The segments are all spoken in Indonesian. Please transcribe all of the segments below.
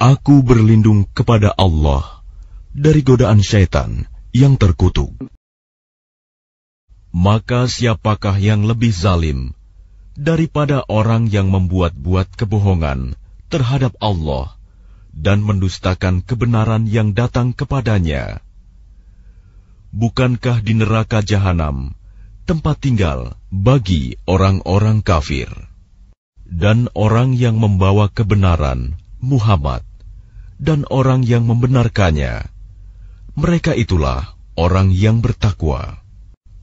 Aku berlindung kepada Allah dari godaan syaitan yang terkutuk. Maka siapakah yang lebih zalim daripada orang yang membuat-buat kebohongan terhadap Allah dan mendustakan kebenaran yang datang kepadanya? Bukankah di neraka jahanam tempat tinggal bagi orang-orang kafir? Dan orang yang membawa kebenaran, Muhammad, dan orang yang membenarkannya, mereka itulah orang yang bertakwa.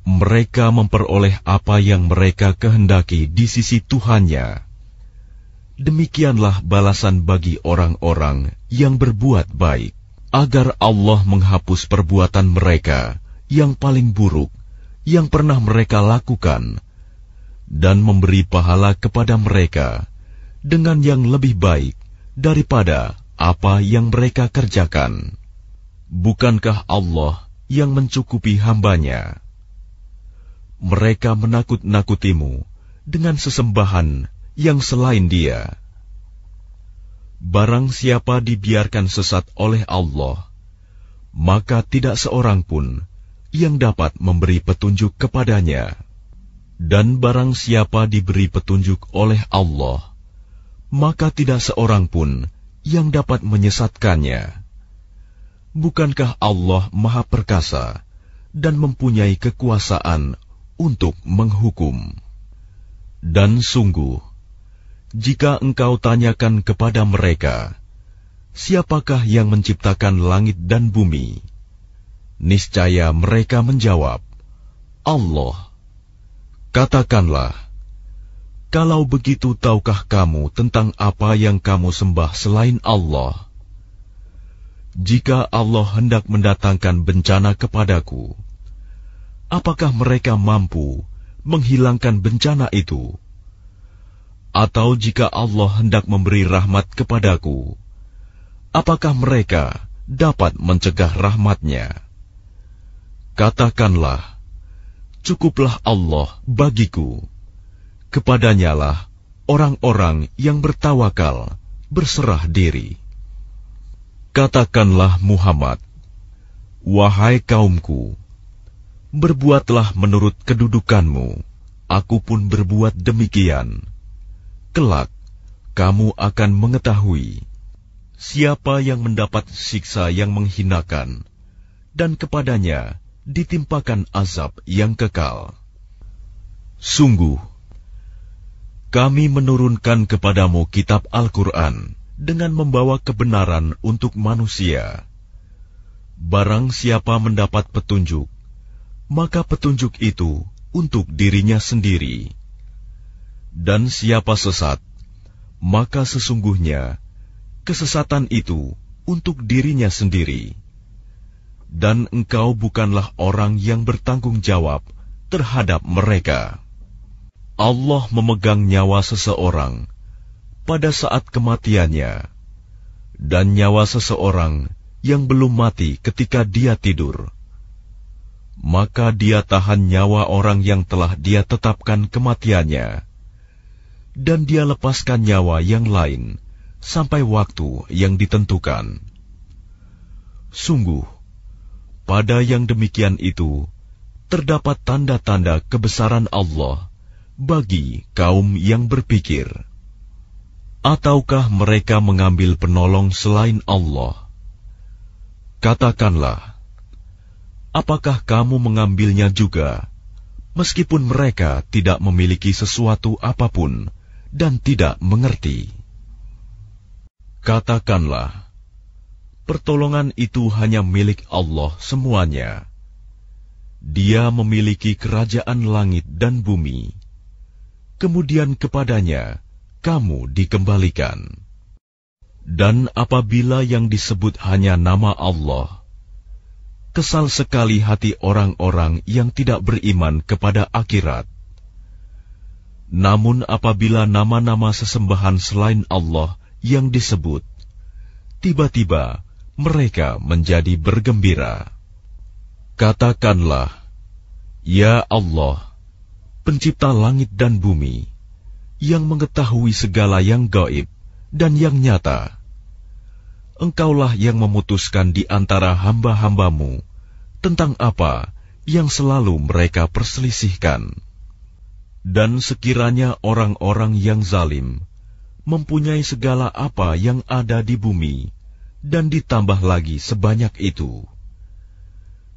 Mereka memperoleh apa yang mereka kehendaki di sisi Tuhannya. Demikianlah balasan bagi orang-orang yang berbuat baik, agar Allah menghapus perbuatan mereka yang paling buruk yang pernah mereka lakukan, dan memberi pahala kepada mereka dengan yang lebih baik daripada apa yang mereka kerjakan. Bukankah Allah yang mencukupi hambanya? Mereka menakut-nakutimu dengan sesembahan yang selain Dia. Barang siapa dibiarkan sesat oleh Allah, maka tidak seorang pun yang dapat memberi petunjuk kepadanya. Dan barang siapa diberi petunjuk oleh Allah, maka tidak seorang pun yang dapat menyesatkannya. Bukankah Allah Maha Perkasa dan mempunyai kekuasaan untuk menghukum? Dan sungguh, jika engkau tanyakan kepada mereka, siapakah yang menciptakan langit dan bumi? Niscaya mereka menjawab, Allah. Katakanlah, kalau begitu tahukah kamu tentang apa yang kamu sembah selain Allah? Jika Allah hendak mendatangkan bencana kepadaku, apakah mereka mampu menghilangkan bencana itu? Atau jika Allah hendak memberi rahmat kepadaku, apakah mereka dapat mencegah rahmat-Nya? Katakanlah, cukuplah Allah bagiku. Kepadanyalah orang-orang yang bertawakal berserah diri. Katakanlah Muhammad, wahai kaumku, berbuatlah menurut kedudukanmu, aku pun berbuat demikian. Kelak, kamu akan mengetahui siapa yang mendapat siksa yang menghinakan, dan kepadanya ditimpakan azab yang kekal. Sungguh, kami menurunkan kepadamu kitab Al-Quran dengan membawa kebenaran untuk manusia. Barang siapa mendapat petunjuk, maka petunjuk itu untuk dirinya sendiri. Dan siapa sesat, maka sesungguhnya kesesatan itu untuk dirinya sendiri. Dan engkau bukanlah orang yang bertanggung jawab terhadap mereka. Allah memegang nyawa seseorang pada saat kematiannya, dan nyawa seseorang yang belum mati ketika dia tidur. Maka dia tahan nyawa orang yang telah dia tetapkan kematiannya, dan dia lepaskan nyawa yang lain sampai waktu yang ditentukan. Sungguh, pada yang demikian itu terdapat tanda-tanda kebesaran Allah bagi kaum yang berpikir. Ataukah mereka mengambil penolong selain Allah? Katakanlah, apakah kamu mengambilnya juga, meskipun mereka tidak memiliki sesuatu apapun dan tidak mengerti? Katakanlah, pertolongan itu hanya milik Allah semuanya. Dia memiliki kerajaan langit dan bumi. Kemudian kepadanya kamu dikembalikan. Dan apabila yang disebut hanya nama Allah, kesal sekali hati orang-orang yang tidak beriman kepada akhirat. Namun apabila nama-nama sesembahan selain Allah yang disebut, tiba-tiba mereka menjadi bergembira. Katakanlah, ya Allah, pencipta langit dan bumi, yang mengetahui segala yang gaib dan yang nyata. Engkaulah yang memutuskan di antara hamba-hambamu tentang apa yang selalu mereka perselisihkan. Dan sekiranya orang-orang yang zalim mempunyai segala apa yang ada di bumi, dan ditambah lagi sebanyak itu,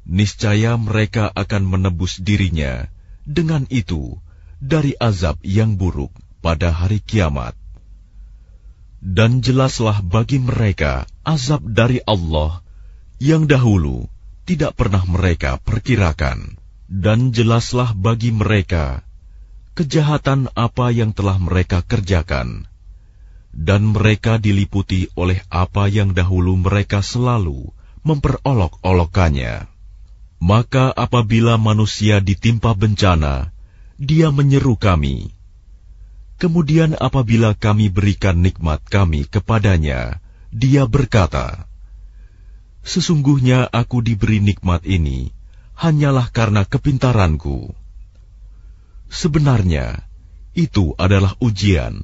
niscaya mereka akan menebus dirinya dengan itu dari azab yang buruk pada hari kiamat. Dan jelaslah bagi mereka azab dari Allah yang dahulu tidak pernah mereka perkirakan. Dan jelaslah bagi mereka kejahatan apa yang telah mereka kerjakan, dan mereka diliputi oleh apa yang dahulu mereka selalu memperolok-olokkannya. Maka apabila manusia ditimpa bencana, dia menyeru kami. Kemudian apabila kami berikan nikmat kami kepadanya, dia berkata, "Sesungguhnya aku diberi nikmat ini hanyalah karena kepintaranku." Sebenarnya itu adalah ujian,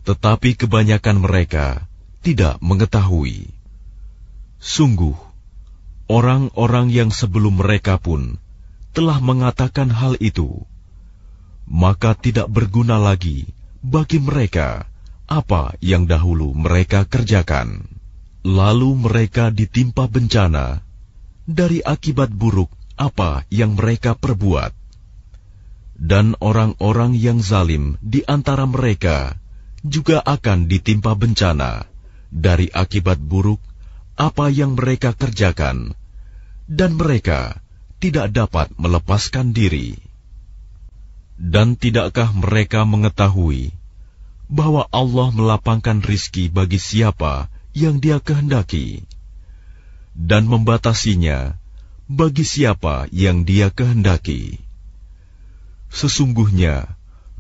tetapi kebanyakan mereka tidak mengetahui. Sungguh, orang-orang yang sebelum mereka pun telah mengatakan hal itu, maka tidak berguna lagi bagi mereka apa yang dahulu mereka kerjakan. Lalu mereka ditimpa bencana dari akibat buruk apa yang mereka perbuat. Dan orang-orang yang zalim di antara mereka juga akan ditimpa bencana dari akibat buruk apa yang mereka kerjakan, dan mereka tidak dapat melepaskan diri. Dan tidakkah mereka mengetahui bahwa Allah melapangkan rizki bagi siapa yang Dia kehendaki, dan membatasinya bagi siapa yang Dia kehendaki? Sesungguhnya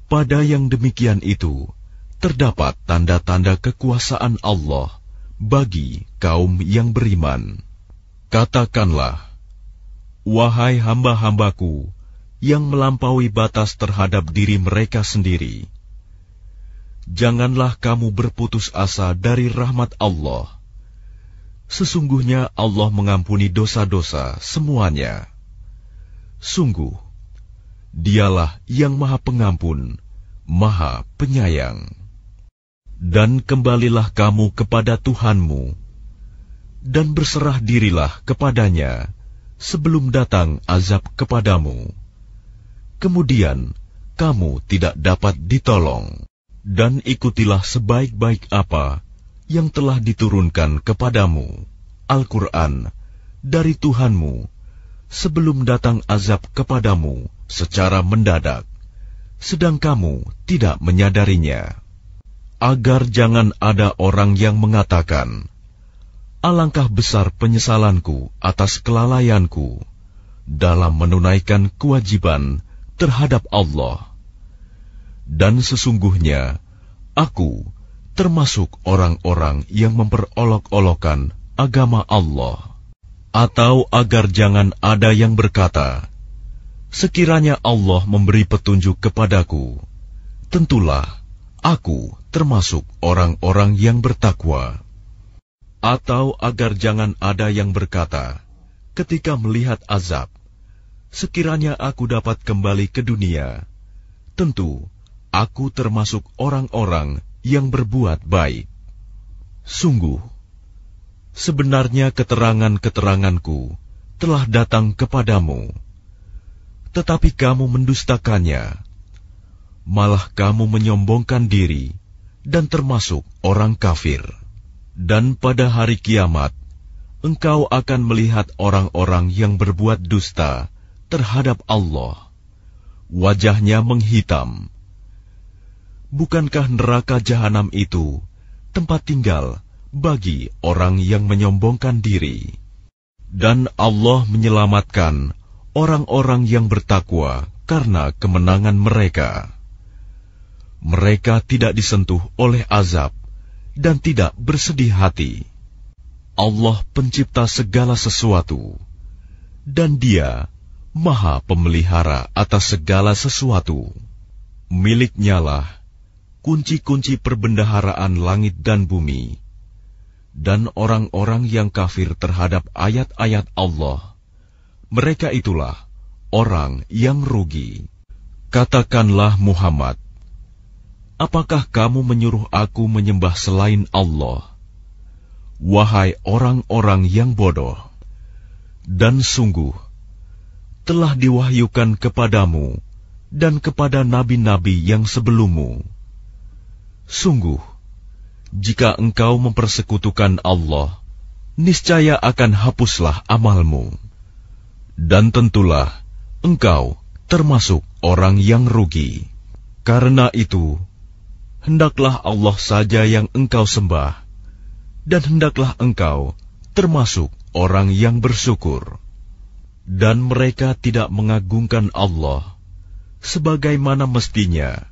pada yang demikian itu terdapat tanda-tanda kekuasaan Allah bagi kaum yang beriman. Katakanlah, wahai hamba-hambaku yang melampaui batas terhadap diri mereka sendiri, janganlah kamu berputus asa dari rahmat Allah. Sesungguhnya Allah mengampuni dosa-dosa semuanya. Sungguh, Dialah yang Maha Pengampun, Maha Penyayang. Dan kembalilah kamu kepada Tuhanmu, dan berserah dirilah kepadanya sebelum datang azab kepadamu. Kemudian kamu tidak dapat ditolong. Dan ikutilah sebaik-baik apa yang telah diturunkan kepadamu, Al-Quran, dari Tuhanmu, sebelum datang azab kepadamu secara mendadak, sedang kamu tidak menyadarinya. Agar jangan ada orang yang mengatakan, alangkah besar penyesalanku atas kelalaianku dalam menunaikan kewajiban terhadap Allah. Dan sesungguhnya aku termasuk orang-orang yang memperolok-olokkan agama Allah. Atau agar jangan ada yang berkata, sekiranya Allah memberi petunjuk kepadaku, tentulah aku termasuk orang-orang yang bertakwa. Atau agar jangan ada yang berkata, ketika melihat azab, sekiranya aku dapat kembali ke dunia, tentu aku termasuk orang-orang yang berbuat baik. Sungguh, sebenarnya keterangan-keteranganku telah datang kepadamu, tetapi kamu mendustakannya. Malah kamu menyombongkan diri dan termasuk orang kafir. Dan pada hari kiamat, engkau akan melihat orang-orang yang berbuat dusta terhadap Allah. Wajahnya menghitam. Bukankah neraka jahanam itu tempat tinggal bagi orang yang menyombongkan diri? Dan Allah menyelamatkan orang-orang yang bertakwa karena kemenangan mereka. Mereka tidak disentuh oleh azab dan tidak bersedih hati. Allah pencipta segala sesuatu, dan Dia Maha Pemelihara atas segala sesuatu. Miliknya lah kunci-kunci perbendaharaan langit dan bumi. dan orang-orang yang kafir terhadap ayat-ayat Allah, mereka itulah orang yang rugi. Katakanlah Muhammad, apakah kamu menyuruh aku menyembah selain Allah? Wahai orang-orang yang bodoh, dan sungguh telah diwahyukan kepadamu dan kepada nabi-nabi yang sebelummu. Sungguh, jika engkau mempersekutukan Allah, niscaya akan hapuslah amalmu. Dan tentulah engkau termasuk orang yang rugi. Karena itu, hendaklah Allah saja yang engkau sembah, dan hendaklah engkau termasuk orang yang bersyukur. Dan mereka tidak mengagungkan Allah sebagaimana mestinya,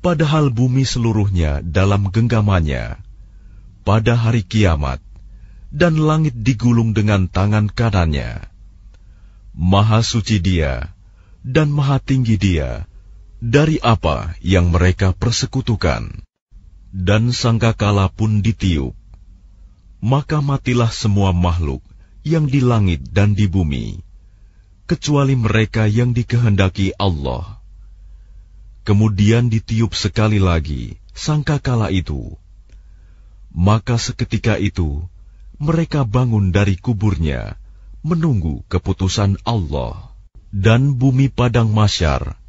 padahal bumi seluruhnya dalam genggamannya pada hari kiamat, dan langit digulung dengan tangan kanannya. Maha suci Dia dan maha tinggi Dia dari apa yang mereka persekutukan. Dan sangkakala pun ditiup, maka matilah semua makhluk yang di langit dan di bumi, kecuali mereka yang dikehendaki Allah. Kemudian ditiup sekali lagi sangkakala itu, maka seketika itu mereka bangun dari kuburnya menunggu keputusan Allah. Dan bumi padang mahsyar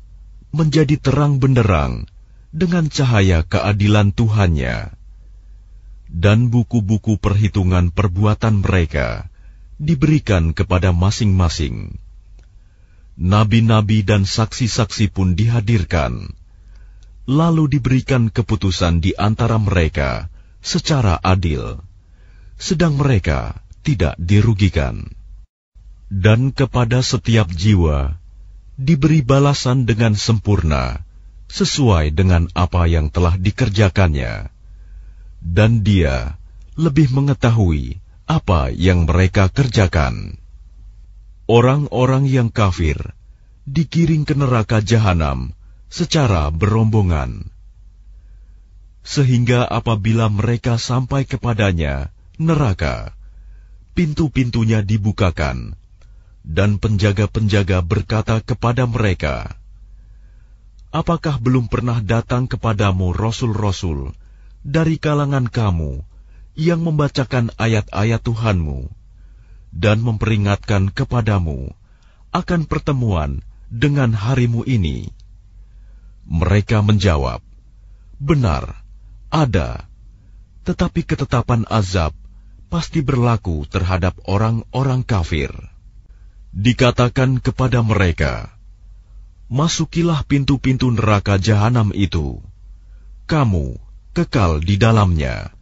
menjadi terang benderang dengan cahaya keadilan Tuhannya. Dan buku-buku perhitungan perbuatan mereka diberikan kepada masing-masing. Nabi-nabi dan saksi-saksi pun dihadirkan, lalu diberikan keputusan di antara mereka secara adil, sedang mereka tidak dirugikan. Dan kepada setiap jiwa diberi balasan dengan sempurna sesuai dengan apa yang telah dikerjakannya, dan Dia lebih mengetahui apa yang mereka kerjakan. Orang-orang yang kafir digiring ke neraka jahanam secara berombongan, sehingga apabila mereka sampai kepadanya, neraka, pintu-pintunya dibukakan, dan penjaga-penjaga berkata kepada mereka, apakah belum pernah datang kepadamu rasul-rasul dari kalangan kamu yang membacakan ayat-ayat Tuhanmu dan memperingatkan kepadamu akan pertemuan dengan harimu ini? Mereka menjawab, benar, ada, tetapi ketetapan azab pasti berlaku terhadap orang-orang kafir. Dikatakan kepada mereka, masukilah pintu-pintu neraka jahanam itu, kamu kekal di dalamnya.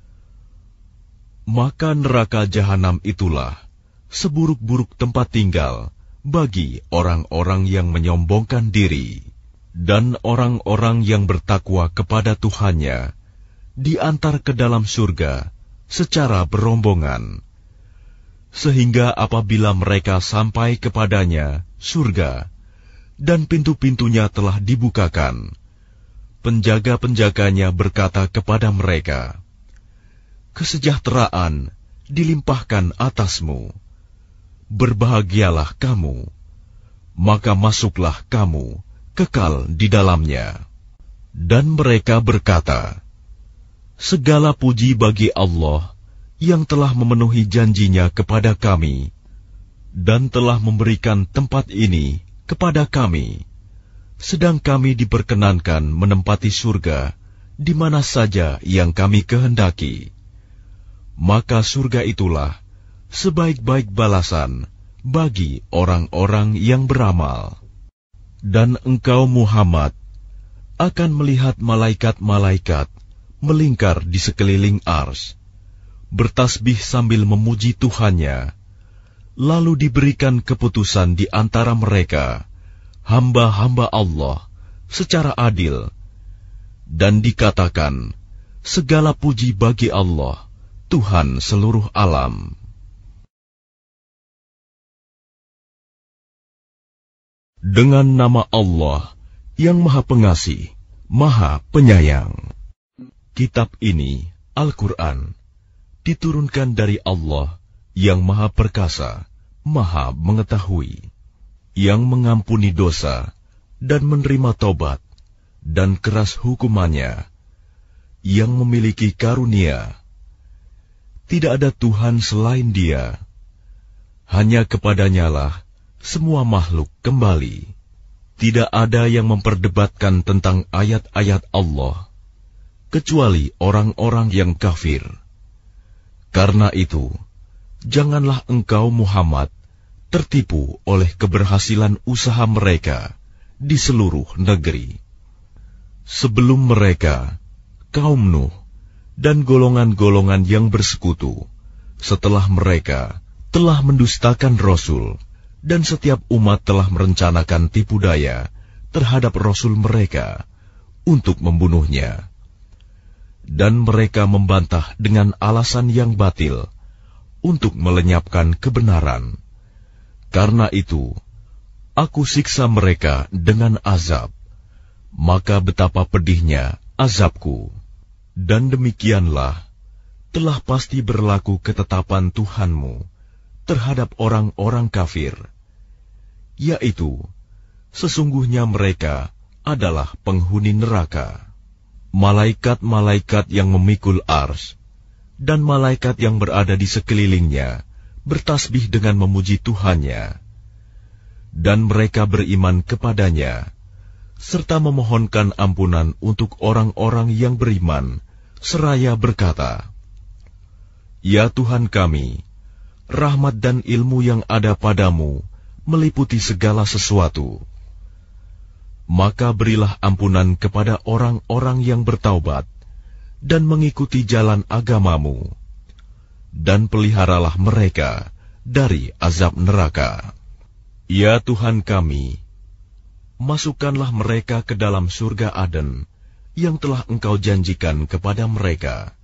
Maka neraka jahanam itulah seburuk-buruk tempat tinggal bagi orang-orang yang menyombongkan diri. Dan orang-orang yang bertakwa kepada Tuhannya diantar ke dalam surga secara berombongan, sehingga apabila mereka sampai kepadanya, surga, dan pintu-pintunya telah dibukakan, penjaga-penjaganya berkata kepada mereka, kesejahteraan dilimpahkan atasmu, berbahagialah kamu, maka masuklah kamu kekal di dalamnya. Dan mereka berkata, segala puji bagi Allah yang telah memenuhi janjinya kepada kami, dan telah memberikan tempat ini kepada kami, sedang kami diperkenankan menempati surga di mana saja yang kami kehendaki. Maka surga itulah sebaik-baik balasan bagi orang-orang yang beramal. Dan engkau Muhammad akan melihat malaikat-malaikat melingkar di sekeliling ars, bertasbih sambil memuji Tuhannya. Lalu diberikan keputusan di antara mereka, hamba-hamba Allah, secara adil. Dan dikatakan, segala puji bagi Allah, Tuhan seluruh alam. Dengan nama Allah yang Maha Pengasih, Maha Penyayang. Kitab ini, Al-Quran, diturunkan dari Allah yang Maha Perkasa, Maha Mengetahui, yang mengampuni dosa dan menerima tobat dan keras hukumannya, yang memiliki karunia. Tidak ada Tuhan selain Dia. Hanya kepadanyalah semua makhluk kembali. Tidak ada yang memperdebatkan tentang ayat-ayat Allah, kecuali orang-orang yang kafir. Karena itu, janganlah engkau Muhammad tertipu oleh keberhasilan usaha mereka di seluruh negeri. Sebelum mereka, kaum Nuh dan golongan-golongan yang bersekutu, setelah mereka telah mendustakan Rasul, dan setiap umat telah merencanakan tipu daya terhadap Rasul mereka untuk membunuhnya. Dan mereka membantah dengan alasan yang batil untuk melenyapkan kebenaran. Karena itu, aku siksa mereka dengan azab, maka betapa pedihnya azabku. Dan demikianlah telah pasti berlaku ketetapan Tuhanmu terhadap orang-orang kafir, yaitu sesungguhnya mereka adalah penghuni neraka. Malaikat-malaikat yang memikul ars dan malaikat yang berada di sekelilingnya bertasbih dengan memuji Tuhannya, dan mereka beriman kepadanya, serta memohonkan ampunan untuk orang-orang yang beriman, seraya berkata, Ya Tuhan kami, rahmat dan ilmu yang ada padamu meliputi segala sesuatu. Maka berilah ampunan kepada orang-orang yang bertaubat dan mengikuti jalan agamamu, dan peliharalah mereka dari azab neraka. Ya Tuhan kami, masukkanlah mereka ke dalam surga Aden yang telah Engkau janjikan kepada mereka,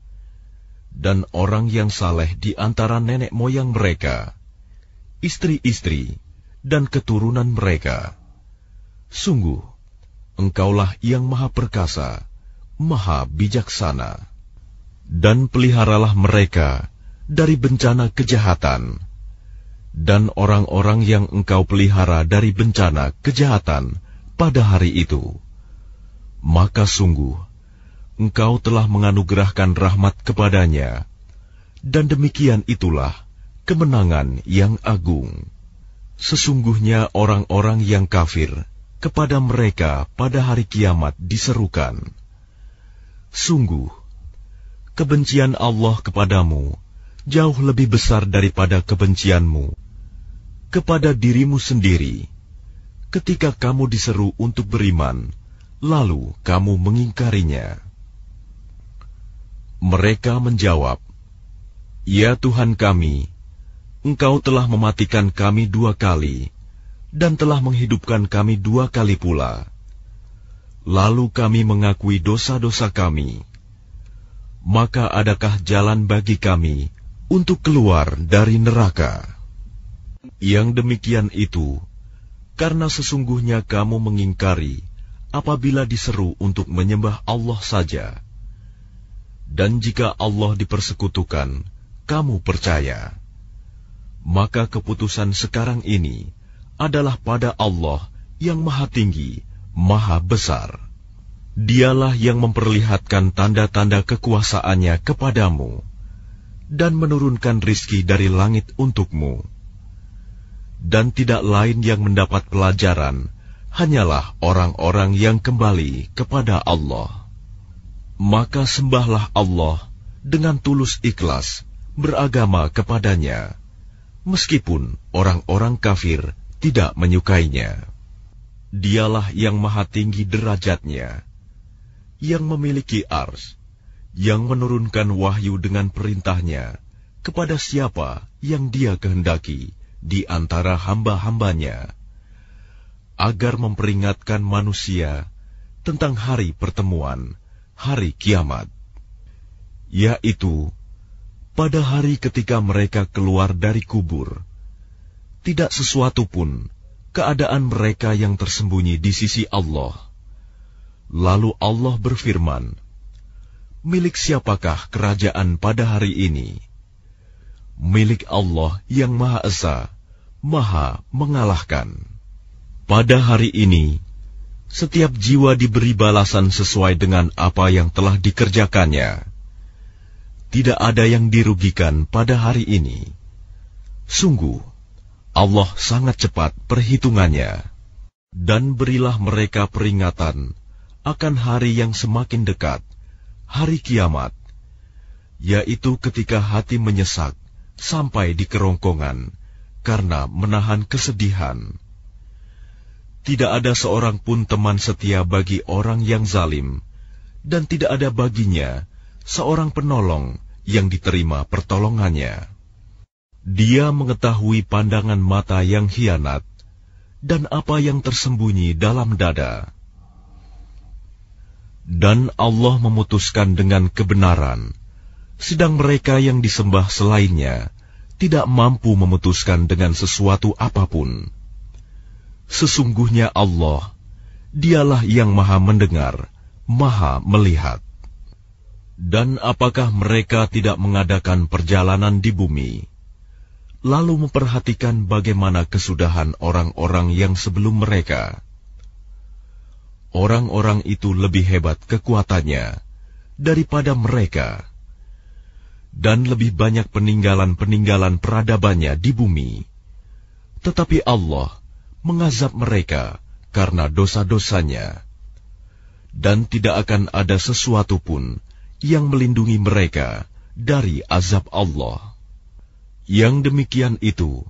dan orang yang saleh di antara nenek moyang mereka, istri-istri, dan keturunan mereka. Sungguh, Engkaulah yang Maha Perkasa, Maha Bijaksana. Dan peliharalah mereka dari bencana kejahatan, dan orang-orang yang Engkau pelihara dari bencana kejahatan pada hari itu. Maka sungguh, Engkau telah menganugerahkan rahmat kepadanya, dan demikian itulah kemenangan yang agung. Sesungguhnya orang-orang yang kafir, kepada mereka pada hari kiamat diserukan, Sungguh, kebencian Allah kepadamu jauh lebih besar daripada kebencianmu kepada dirimu sendiri, ketika kamu diseru untuk beriman, lalu kamu mengingkarinya. Mereka menjawab, Ya Tuhan kami, Engkau telah mematikan kami 2 kali, dan telah menghidupkan kami 2 kali pula. Lalu kami mengakui dosa-dosa kami. Maka adakah jalan bagi kami untuk keluar dari neraka? Yang demikian itu, karena sesungguhnya kamu mengingkari apabila diseru untuk menyembah Allah saja. Dan jika Allah dipersekutukan, kamu percaya. Maka keputusan sekarang ini adalah pada Allah yang Maha Tinggi, Maha Besar. Dialah yang memperlihatkan tanda-tanda kekuasaannya kepadamu, dan menurunkan rizki dari langit untukmu. Dan tidak lain yang mendapat pelajaran, hanyalah orang-orang yang kembali kepada Allah. Maka sembahlah Allah dengan tulus ikhlas, beragama kepadanya, meskipun orang-orang kafir tidak menyukainya. Dialah yang Maha Tinggi derajatnya, yang memiliki ars, yang menurunkan wahyu dengan perintahnya kepada siapa yang Dia kehendaki di antara hamba-hambanya, agar memperingatkan manusia tentang hari pertemuan, hari kiamat, yaitu pada hari ketika mereka keluar dari kubur. Tidak sesuatu pun keadaan mereka yang tersembunyi di sisi Allah. Lalu Allah berfirman, Milik siapakah kerajaan pada hari ini? milik Allah yang Maha Esa, Maha mengalahkan. Pada hari ini, setiap jiwa diberi balasan sesuai dengan apa yang telah dikerjakannya. Tidak ada yang dirugikan pada hari ini. Sungguh, Allah sangat cepat perhitungannya. Dan berilah mereka peringatan akan hari yang semakin dekat, hari kiamat, yaitu ketika hati menyesak sampai di kerongkongan karena menahan kesedihan. Tidak ada seorang pun teman setia bagi orang yang zalim, dan tidak ada baginya seorang penolong yang diterima pertolongannya. Dia mengetahui pandangan mata yang khianat, dan apa yang tersembunyi dalam dada. Dan Allah memutuskan dengan kebenaran, sedang mereka yang disembah selainnya tidak mampu memutuskan dengan sesuatu apapun. Sesungguhnya Allah, Dialah yang Maha mendengar, Maha melihat. Dan apakah mereka tidak mengadakan perjalanan di bumi, lalu memperhatikan bagaimana kesudahan orang-orang yang sebelum mereka? Orang-orang itu lebih hebat kekuatannya daripada mereka, dan lebih banyak peninggalan-peninggalan peradabannya di bumi. Tetapi Allah mengazab mereka karena dosa-dosanya, dan tidak akan ada sesuatu pun yang melindungi mereka dari azab Allah. Yang demikian itu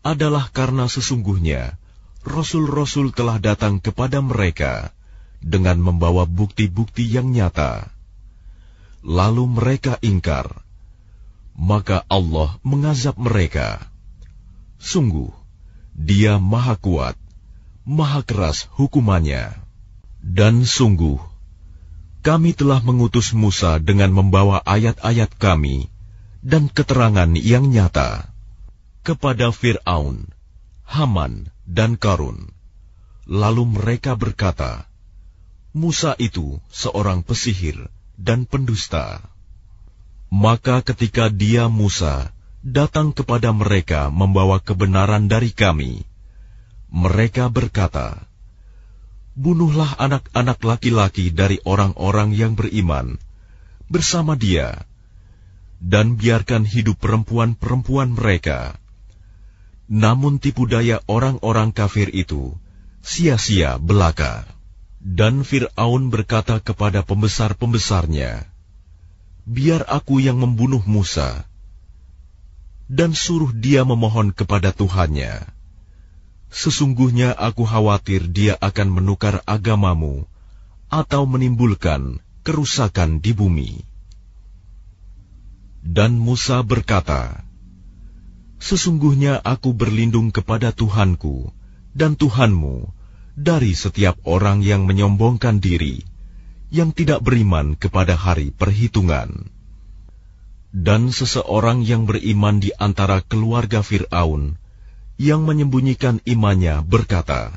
adalah karena sesungguhnya Rasul-Rasul telah datang kepada mereka dengan membawa bukti-bukti yang nyata. Lalu mereka ingkar, maka Allah mengazab mereka. Sungguh, Dia Maha Kuat, Maha Keras hukumannya. Dan sungguh, kami telah mengutus Musa dengan membawa ayat-ayat kami dan keterangan yang nyata kepada Fir'aun, Haman, dan Qarun. Lalu mereka berkata, Musa itu seorang pesihir dan pendusta. Maka ketika dia Musa datang kepada mereka membawa kebenaran dari kami, mereka berkata, bunuhlah anak-anak laki-laki dari orang-orang yang beriman bersama dia, dan biarkan hidup perempuan-perempuan mereka. Namun tipu daya orang-orang kafir itu sia-sia belaka. Dan Fir'aun berkata kepada pembesar-pembesarnya, biar aku yang membunuh Musa, dan suruh dia memohon kepada Tuhannya. Sesungguhnya aku khawatir dia akan menukar agamamu atau menimbulkan kerusakan di bumi. Dan Musa berkata, sesungguhnya aku berlindung kepada Tuhanku dan Tuhanmu dari setiap orang yang menyombongkan diri, yang tidak beriman kepada hari perhitungan. Dan seseorang yang beriman di antara keluarga Fir'aun, yang menyembunyikan imannya berkata,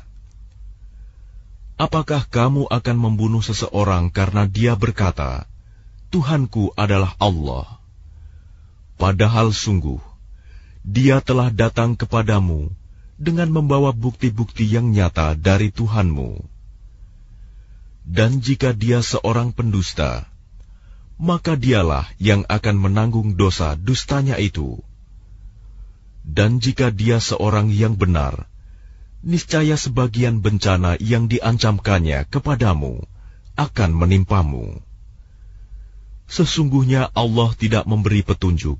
apakah kamu akan membunuh seseorang karena dia berkata, Tuhanku adalah Allah? Padahal sungguh, dia telah datang kepadamu dengan membawa bukti-bukti yang nyata dari Tuhanmu. Dan jika dia seorang pendusta, maka dialah yang akan menanggung dosa dustanya itu. Dan jika dia seorang yang benar, niscaya sebagian bencana yang diancamkannya kepadamu akan menimpamu. Sesungguhnya Allah tidak memberi petunjuk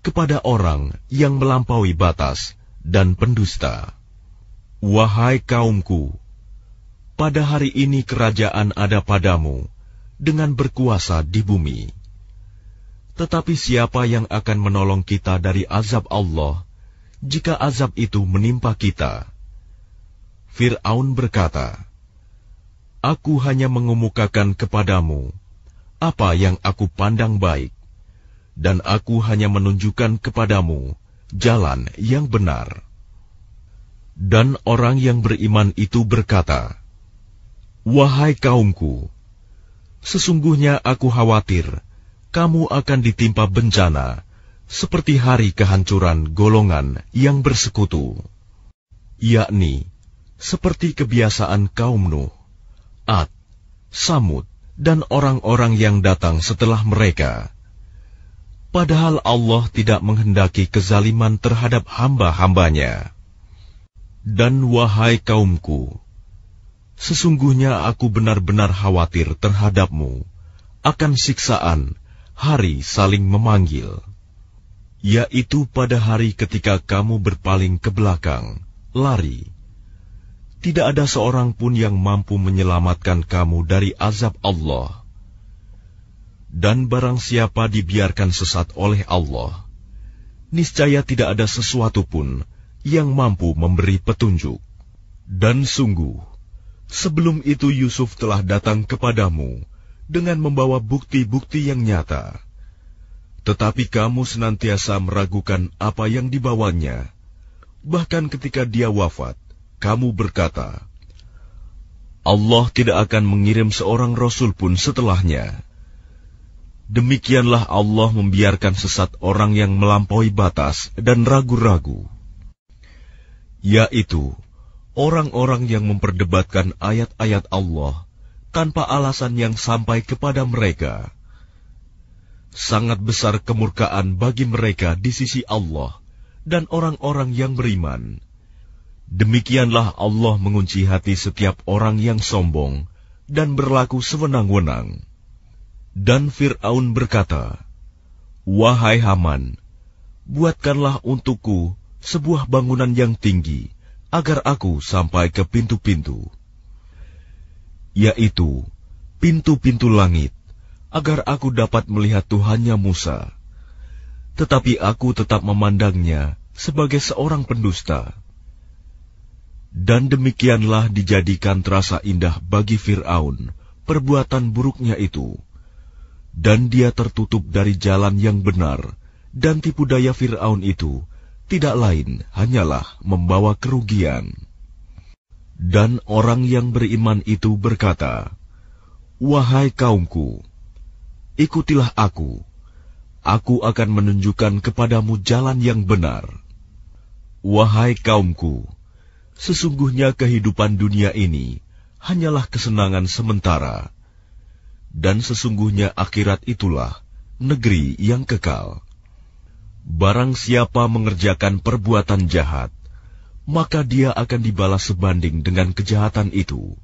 kepada orang yang melampaui batas dan pendusta. Wahai kaumku, pada hari ini kerajaan ada padamu dengan berkuasa di bumi. Tetapi siapa yang akan menolong kita dari azab Allah jika azab itu menimpa kita? Fir'aun berkata, aku hanya mengemukakan kepadamu apa yang aku pandang baik, dan aku hanya menunjukkan kepadamu jalan yang benar. Dan orang yang beriman itu berkata, wahai kaumku, sesungguhnya aku khawatir kamu akan ditimpa bencana seperti hari kehancuran golongan yang bersekutu, yakni seperti kebiasaan kaum Nuh, Ad, Samud, dan orang-orang yang datang setelah mereka. Padahal Allah tidak menghendaki kezaliman terhadap hamba-hambanya. Dan wahai kaumku, sesungguhnya aku benar-benar khawatir terhadapmu akan siksaan hari saling memanggil, yaitu pada hari ketika kamu berpaling ke belakang, lari. Tidak ada seorang pun yang mampu menyelamatkan kamu dari azab Allah. Dan barang siapa dibiarkan sesat oleh Allah, niscaya tidak ada sesuatu pun yang mampu memberi petunjuk. Dan sungguh, sebelum itu Yusuf telah datang kepadamu dengan membawa bukti-bukti yang nyata. Tetapi kamu senantiasa meragukan apa yang dibawanya. Bahkan ketika dia wafat, kamu berkata, Allah tidak akan mengirim seorang rasul pun setelahnya. Demikianlah Allah membiarkan sesat orang yang melampaui batas dan ragu-ragu, yaitu orang-orang yang memperdebatkan ayat-ayat Allah tanpa alasan yang sampai kepada mereka. Sangat besar kemurkaan bagi mereka di sisi Allah dan orang-orang yang beriman. Demikianlah Allah mengunci hati setiap orang yang sombong dan berlaku sewenang-wenang. Dan Fir'aun berkata, Wahai Haman, buatkanlah untukku sebuah bangunan yang tinggi, agar aku sampai ke pintu-pintu, yaitu pintu-pintu langit, agar aku dapat melihat Tuhannya Musa. Tetapi aku tetap memandangnya sebagai seorang pendusta. Dan demikianlah dijadikan terasa indah bagi Fir'aun perbuatan buruknya itu. Dan dia tertutup dari jalan yang benar, dan tipu daya Fir'aun itu tidak lain hanyalah membawa kerugian. Dan orang yang beriman itu berkata, Wahai kaumku, ikutilah aku akan menunjukkan kepadamu jalan yang benar. Wahai kaumku, sesungguhnya kehidupan dunia ini hanyalah kesenangan sementara, dan sesungguhnya akhirat itulah negeri yang kekal. Barang siapa mengerjakan perbuatan jahat, maka dia akan dibalas sebanding dengan kejahatan itu.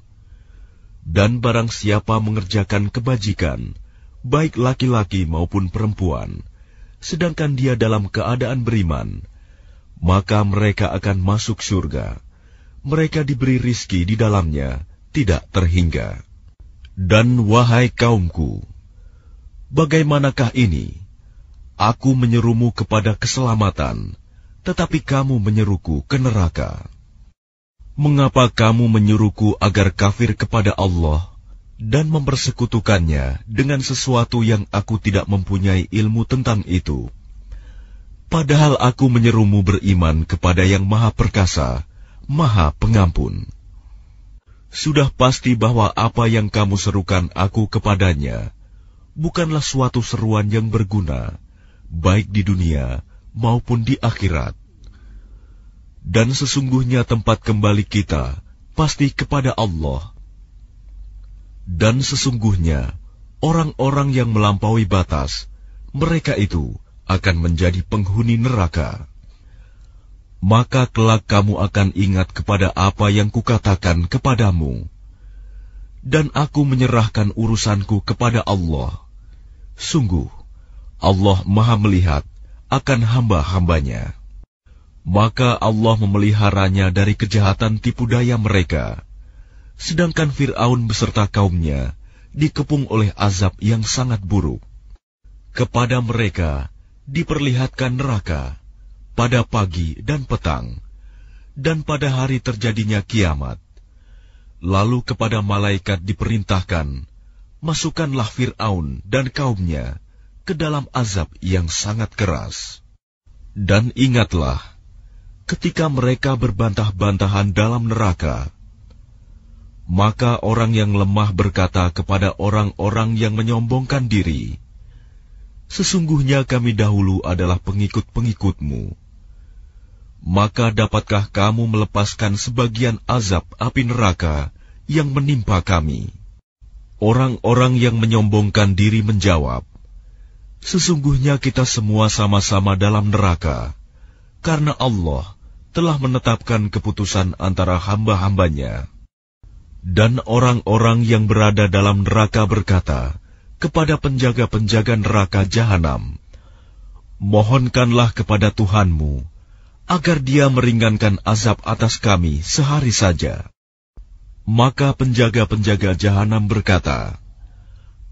Dan barang siapa mengerjakan kebajikan, baik laki-laki maupun perempuan, sedangkan dia dalam keadaan beriman, maka mereka akan masuk surga. Mereka diberi rizki di dalamnya, tidak terhingga. Dan wahai kaumku, bagaimanakah ini? Aku menyerumu kepada keselamatan, tetapi kamu menyeruku ke neraka. Mengapa kamu menyuruhku agar kafir kepada Allah dan mempersekutukannya dengan sesuatu yang aku tidak mempunyai ilmu tentang itu? Padahal aku menyerumu beriman kepada Yang Maha Perkasa, Maha Pengampun. Sudah pasti bahwa apa yang kamu serukan aku kepadanya bukanlah suatu seruan yang berguna, baik di dunia maupun di akhirat. Dan sesungguhnya tempat kembali kita pasti kepada Allah. Dan sesungguhnya orang-orang yang melampaui batas, mereka itu akan menjadi penghuni neraka. Maka kelak kamu akan ingat kepada apa yang kukatakan kepadamu. Dan aku menyerahkan urusanku kepada Allah. Sungguh, Allah Maha melihat akan hamba-hambanya. Maka Allah memeliharanya dari kejahatan tipu daya mereka. Sedangkan Fir'aun beserta kaumnya dikepung oleh azab yang sangat buruk. Kepada mereka diperlihatkan neraka pada pagi dan petang, dan pada hari terjadinya kiamat. Lalu kepada malaikat diperintahkan, masukkanlah Fir'aun dan kaumnya ke dalam azab yang sangat keras. Dan ingatlah, ketika mereka berbantah-bantahan dalam neraka, maka orang yang lemah berkata kepada orang-orang yang menyombongkan diri, sesungguhnya kami dahulu adalah pengikut-pengikutmu. Maka dapatkah kamu melepaskan sebagian azab api neraka yang menimpa kami? Orang-orang yang menyombongkan diri menjawab, sesungguhnya kita semua sama-sama dalam neraka, karena Allah telah menetapkan keputusan antara hamba-hambanya. Dan orang-orang yang berada dalam neraka berkata kepada penjaga-penjaga neraka jahanam, mohonkanlah kepada Tuhanmu agar Dia meringankan azab atas kami sehari saja. Maka penjaga-penjaga jahanam berkata,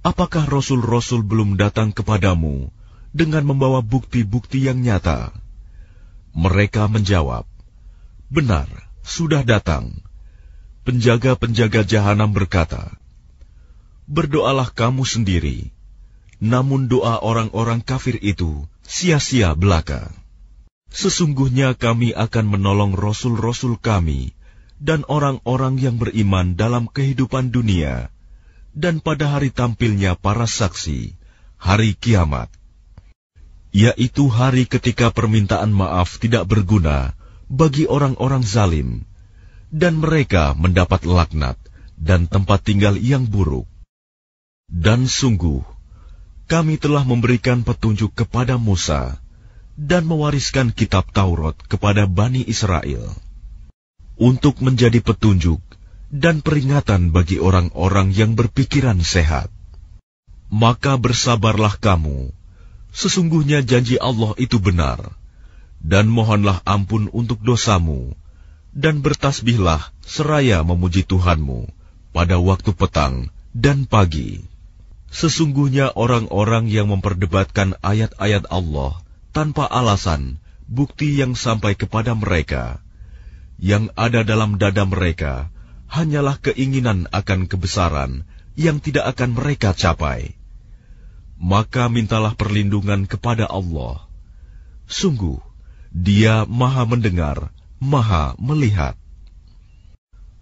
apakah rasul-rasul belum datang kepadamu dengan membawa bukti-bukti yang nyata? Mereka menjawab, benar, sudah datang. Penjaga-penjaga jahanam berkata, berdoalah kamu sendiri, namun doa orang-orang kafir itu sia-sia belaka. Sesungguhnya kami akan menolong rasul-rasul kami dan orang-orang yang beriman dalam kehidupan dunia dan pada hari tampilnya para saksi, hari kiamat, yaitu hari ketika permintaan maaf tidak berguna bagi orang-orang zalim, dan mereka mendapat laknat dan tempat tinggal yang buruk. Dan sungguh, kami telah memberikan petunjuk kepada Musa dan mewariskan kitab Taurat kepada Bani Israel, untuk menjadi petunjuk dan peringatan bagi orang-orang yang berpikiran sehat. Maka bersabarlah kamu, sesungguhnya janji Allah itu benar, dan mohonlah ampun untuk dosamu, dan bertasbihlah seraya memuji Tuhanmu pada waktu petang dan pagi. Sesungguhnya orang-orang yang memperdebatkan ayat-ayat Allah tanpa alasan, bukti yang sampai kepada mereka, yang ada dalam dada mereka hanyalah keinginan akan kebesaran yang tidak akan mereka capai. Maka mintalah perlindungan kepada Allah. Sungguh, Dia Maha Mendengar, Maha Melihat.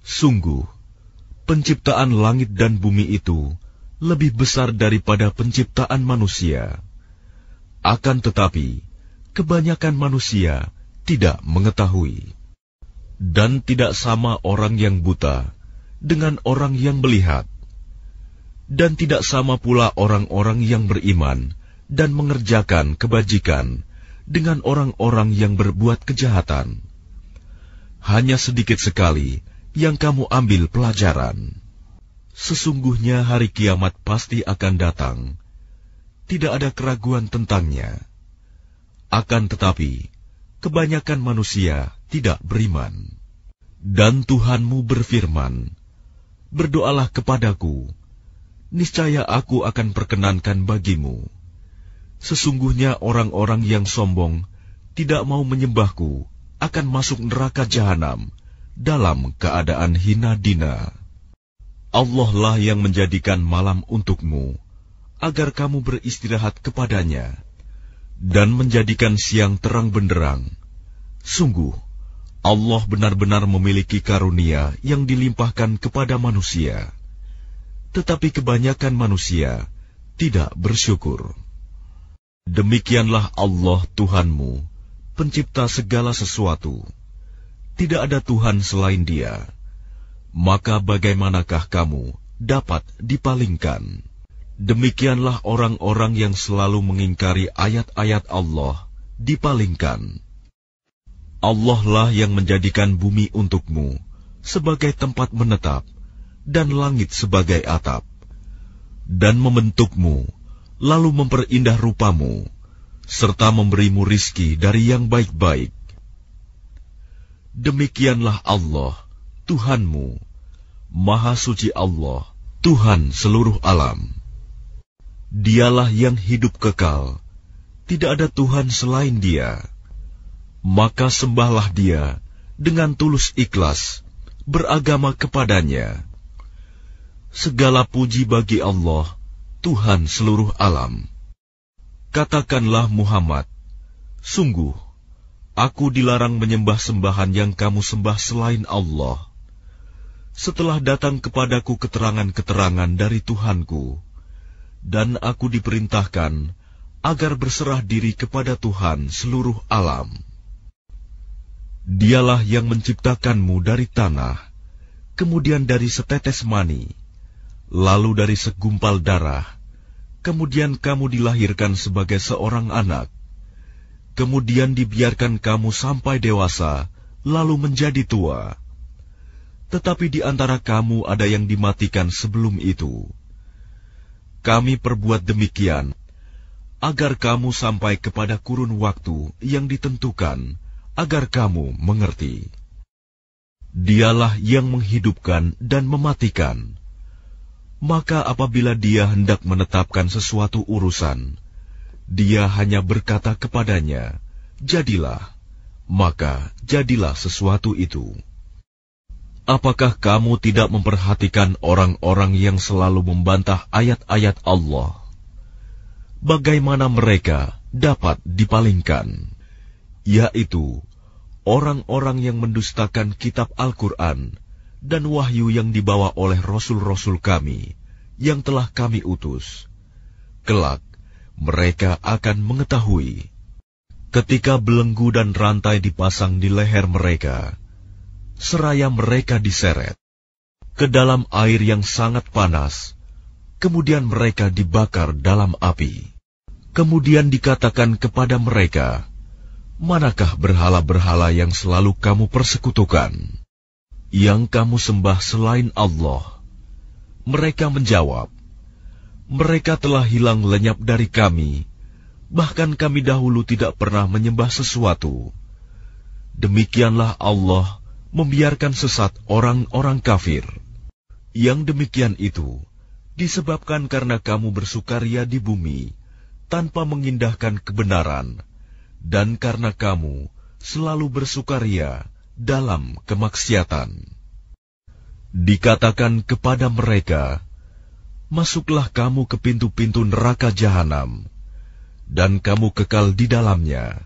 Sungguh, penciptaan langit dan bumi itu lebih besar daripada penciptaan manusia. Akan tetapi, kebanyakan manusia tidak mengetahui. Dan tidak sama orang yang buta dengan orang yang melihat. Dan tidak sama pula orang-orang yang beriman dan mengerjakan kebajikan dengan orang-orang yang berbuat kejahatan. Hanya sedikit sekali yang kamu ambil pelajaran. Sesungguhnya hari kiamat pasti akan datang. Tidak ada keraguan tentangnya. Akan tetapi, kebanyakan manusia tidak beriman. Dan Tuhanmu berfirman, berdoalah kepadaku, niscaya aku akan perkenankan bagimu. Sesungguhnya orang-orang yang sombong tidak mau menyembahku akan masuk neraka jahanam dalam keadaan hina dina. Allah lah yang menjadikan malam untukmu agar kamu beristirahat kepadanya, dan menjadikan siang terang benderang. Sungguh, Allah benar-benar memiliki karunia yang dilimpahkan kepada manusia. Tetapi kebanyakan manusia tidak bersyukur. Demikianlah Allah Tuhanmu, pencipta segala sesuatu. Tidak ada Tuhan selain Dia. Maka bagaimanakah kamu dapat dipalingkan? Demikianlah orang-orang yang selalu mengingkari ayat-ayat Allah dipalingkan. Allah lah yang menjadikan bumi untukmu sebagai tempat menetap dan langit sebagai atap, dan membentukmu, lalu memperindah rupamu, serta memberimu rizki dari yang baik-baik. Demikianlah Allah, Tuhanmu, Maha Suci Allah, Tuhan seluruh alam. Dialah yang hidup kekal, tidak ada Tuhan selain Dia. Maka sembahlah Dia dengan tulus ikhlas, beragama kepadanya. Segala puji bagi Allah, Tuhan seluruh alam. Katakanlah Muhammad, sungguh, aku dilarang menyembah sembahan yang kamu sembah selain Allah. Setelah datang kepadaku keterangan-keterangan dari Tuhanku, dan aku diperintahkan agar berserah diri kepada Tuhan seluruh alam. Dialah yang menciptakanmu dari tanah, kemudian dari setetes mani, lalu dari segumpal darah, kemudian kamu dilahirkan sebagai seorang anak, kemudian dibiarkan kamu sampai dewasa, lalu menjadi tua. Tetapi di antara kamu ada yang dimatikan sebelum itu. Kami perbuat demikian, agar kamu sampai kepada kurun waktu yang ditentukan, agar kamu mengerti. Dialah yang menghidupkan dan mematikan. Maka apabila Dia hendak menetapkan sesuatu urusan, Dia hanya berkata kepadanya, "Jadilah," maka jadilah sesuatu itu. Apakah kamu tidak memperhatikan orang-orang yang selalu membantah ayat-ayat Allah? Bagaimana mereka dapat dipalingkan? Yaitu orang-orang yang mendustakan kitab Al-Quran dan wahyu yang dibawa oleh rasul-rasul kami yang telah kami utus. Kelak, mereka akan mengetahui. Ketika belenggu dan rantai dipasang di leher mereka, seraya mereka diseret ke dalam air yang sangat panas, kemudian mereka dibakar dalam api. Kemudian dikatakan kepada mereka, "Manakah berhala-berhala yang selalu kamu persekutukan, yang kamu sembah selain Allah?" Mereka menjawab, "Mereka telah hilang lenyap dari kami, bahkan kami dahulu tidak pernah menyembah sesuatu." Demikianlah Allah membiarkan sesat orang-orang kafir. Yang demikian itu disebabkan karena kamu bersukaria di bumi tanpa mengindahkan kebenaran, dan karena kamu selalu bersukaria dalam kemaksiatan. Dikatakan kepada mereka, "Masuklah kamu ke pintu-pintu neraka jahanam, dan kamu kekal di dalamnya."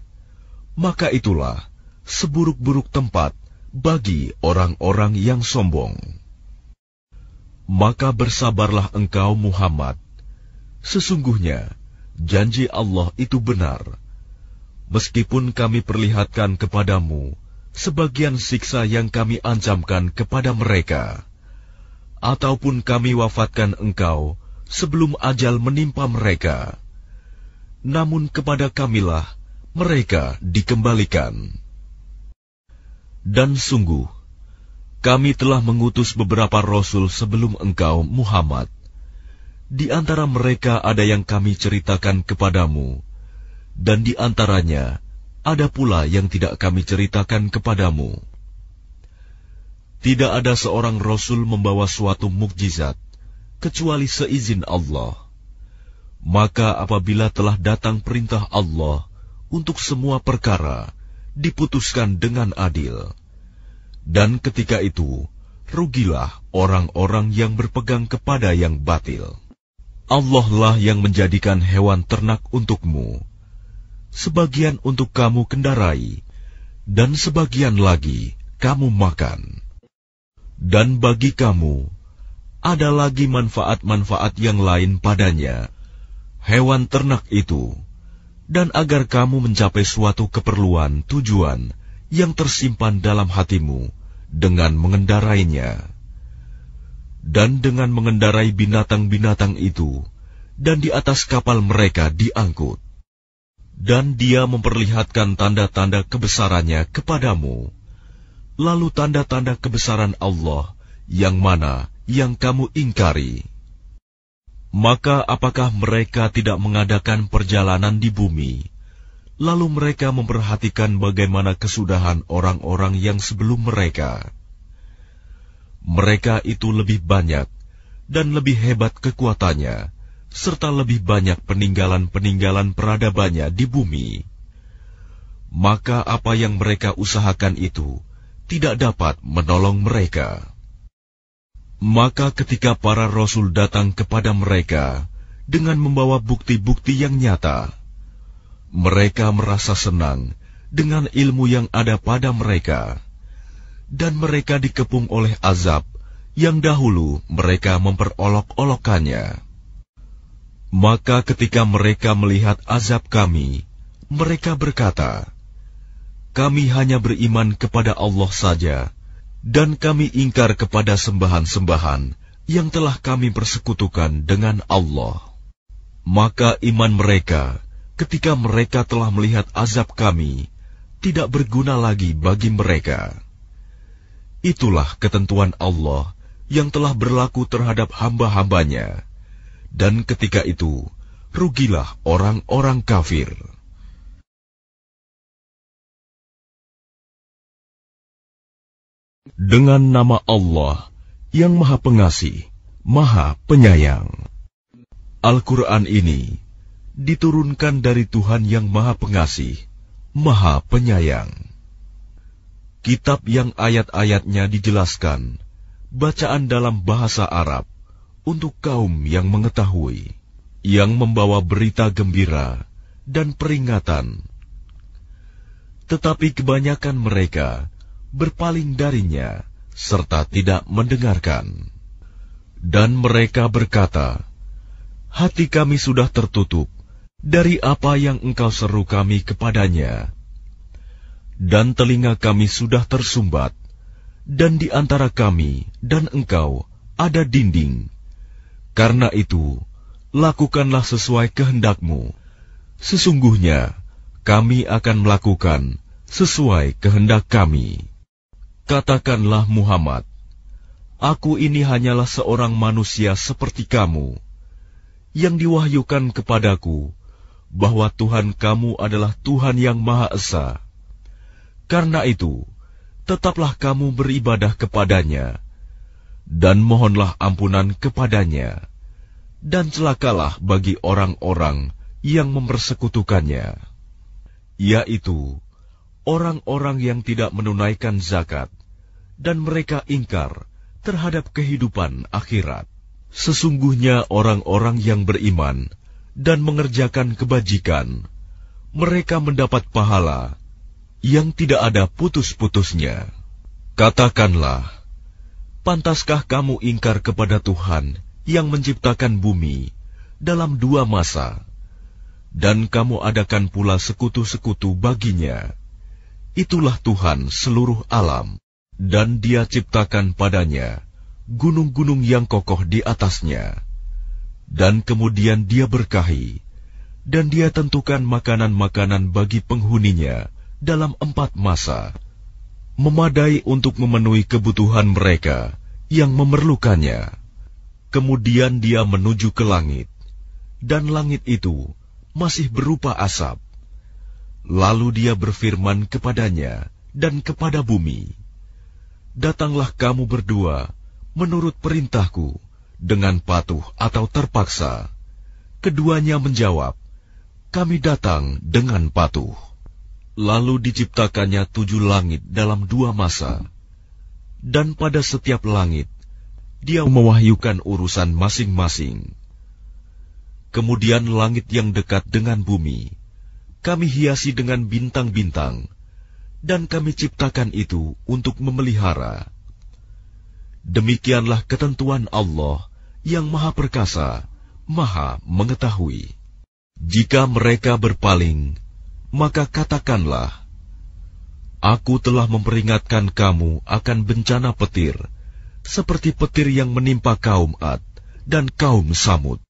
Maka itulah seburuk-buruk tempat bagi orang-orang yang sombong. Maka bersabarlah engkau Muhammad, sesungguhnya janji Allah itu benar. Meskipun kami perlihatkan kepadamu sebagian siksa yang kami ancamkan kepada mereka, ataupun kami wafatkan engkau sebelum ajal menimpa mereka, namun kepada kamilah mereka dikembalikan. Dan sungguh, kami telah mengutus beberapa rasul sebelum engkau Muhammad. Di antara mereka ada yang kami ceritakan kepadamu, dan di antaranya ada pula yang tidak kami ceritakan kepadamu. Tidak ada seorang rasul membawa suatu mukjizat, kecuali seizin Allah. Maka apabila telah datang perintah Allah untuk semua perkara, diputuskan dengan adil. Dan ketika itu, rugilah orang-orang yang berpegang kepada yang batil. Allah lah yang menjadikan hewan ternak untukmu, sebagian untuk kamu kendarai, dan sebagian lagi kamu makan. Dan bagi kamu, ada lagi manfaat-manfaat yang lain padanya, hewan ternak itu, dan agar kamu mencapai suatu keperluan tujuan yang tersimpan dalam hatimu dengan mengendarainya. Dan dengan mengendarai binatang-binatang itu, dan di atas kapal mereka diangkut. Dan Dia memperlihatkan tanda-tanda kebesarannya kepadamu, lalu tanda-tanda kebesaran Allah yang mana yang kamu ingkari. Maka apakah mereka tidak mengadakan perjalanan di bumi, lalu mereka memperhatikan bagaimana kesudahan orang-orang yang sebelum mereka? Mereka itu lebih banyak dan lebih hebat kekuatannya, serta lebih banyak peninggalan-peninggalan peradabannya di bumi. Maka apa yang mereka usahakan itu tidak dapat menolong mereka. Maka ketika para rasul datang kepada mereka dengan membawa bukti-bukti yang nyata, mereka merasa senang dengan ilmu yang ada pada mereka, dan mereka dikepung oleh azab yang dahulu mereka memperolok-olokkannya. Maka ketika mereka melihat azab kami, mereka berkata, "Kami hanya beriman kepada Allah saja, dan kami ingkar kepada sembahan-sembahan yang telah kami persekutukan dengan Allah." Maka iman mereka ketika mereka telah melihat azab kami tidak berguna lagi bagi mereka. Itulah ketentuan Allah yang telah berlaku terhadap hamba-hambanya, dan ketika itu rugilah orang-orang kafir. Dengan nama Allah yang Maha Pengasih, Maha Penyayang. Al-Quran ini diturunkan dari Tuhan yang Maha Pengasih, Maha Penyayang. Kitab yang ayat-ayatnya dijelaskan, bacaan dalam bahasa Arab untuk kaum yang mengetahui, yang membawa berita gembira dan peringatan. Tetapi kebanyakan mereka berpaling darinya serta tidak mendengarkan. Dan mereka berkata, "Hati kami sudah tertutup dari apa yang engkau seru kami kepadanya, dan telinga kami sudah tersumbat, dan di antara kami dan engkau ada dinding. Karena itu, lakukanlah sesuai kehendakmu. Sesungguhnya kami akan melakukan sesuai kehendak kami." Katakanlah Muhammad, "Aku ini hanyalah seorang manusia seperti kamu, yang diwahyukan kepadaku bahwa Tuhan kamu adalah Tuhan yang Maha Esa. Karena itu, tetaplah kamu beribadah kepadanya, dan mohonlah ampunan kepadanya, dan celakalah bagi orang-orang yang mempersekutukannya, yaitu orang-orang yang tidak menunaikan zakat, dan mereka ingkar terhadap kehidupan akhirat. Sesungguhnya orang-orang yang beriman dan mengerjakan kebajikan, mereka mendapat pahala yang tidak ada putus-putusnya. Katakanlah, pantaskah kamu ingkar kepada Tuhan yang menciptakan bumi dalam 2 masa, dan kamu adakan pula sekutu-sekutu baginya? Itulah Tuhan seluruh alam, dan Dia ciptakan padanya gunung-gunung yang kokoh di atasnya, dan kemudian Dia berkahi, dan Dia tentukan makanan-makanan bagi penghuninya dalam 4 masa, memadai untuk memenuhi kebutuhan mereka yang memerlukannya. Kemudian Dia menuju ke langit, dan langit itu masih berupa asap. Lalu Dia berfirman kepadanya dan kepada bumi, "Datanglah kamu berdua menurut perintahku dengan patuh atau terpaksa." Keduanya menjawab, "Kami datang dengan patuh." Lalu diciptakannya 7 langit dalam 2 masa, dan pada setiap langit Dia mewahyukan urusan masing-masing. Kemudian langit yang dekat dengan bumi Kami hiasi dengan bintang-bintang, dan Kami ciptakan itu untuk memelihara. Demikianlah ketentuan Allah yang Maha Perkasa, Maha Mengetahui. Jika mereka berpaling, maka katakanlah, "Aku telah memperingatkan kamu akan bencana petir, seperti petir yang menimpa kaum Ad dan kaum Samud,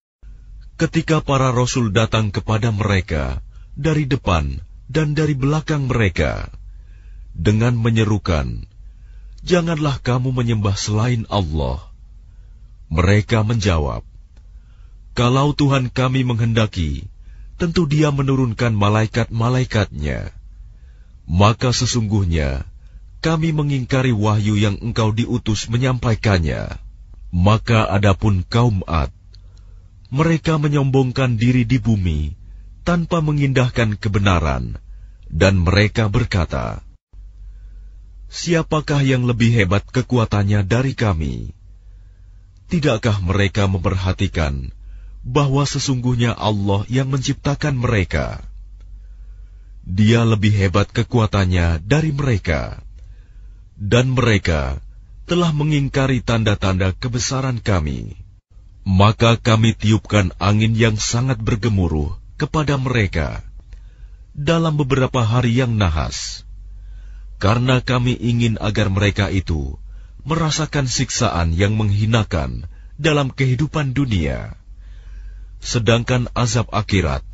ketika para rasul datang kepada mereka dari depan dan dari belakang mereka, dengan menyerukan, 'Janganlah kamu menyembah selain Allah.' Mereka menjawab, 'Kalau Tuhan kami menghendaki, tentu Dia menurunkan malaikat-malaikatnya. Maka sesungguhnya kami mengingkari wahyu yang engkau diutus menyampaikannya.' Maka adapun kaum Ad, mereka menyombongkan diri di bumi tanpa mengindahkan kebenaran, dan mereka berkata, 'Siapakah yang lebih hebat kekuatannya dari kami?' Tidakkah mereka memperhatikan bahwa sesungguhnya Allah yang menciptakan mereka? Dia lebih hebat kekuatannya dari mereka, dan mereka telah mengingkari tanda-tanda kebesaran kami. Maka kami tiupkan angin yang sangat bergemuruh kepada mereka dalam beberapa hari yang nahas, karena kami ingin agar mereka itu merasakan siksaan yang menghinakan dalam kehidupan dunia. Sedangkan azab akhirat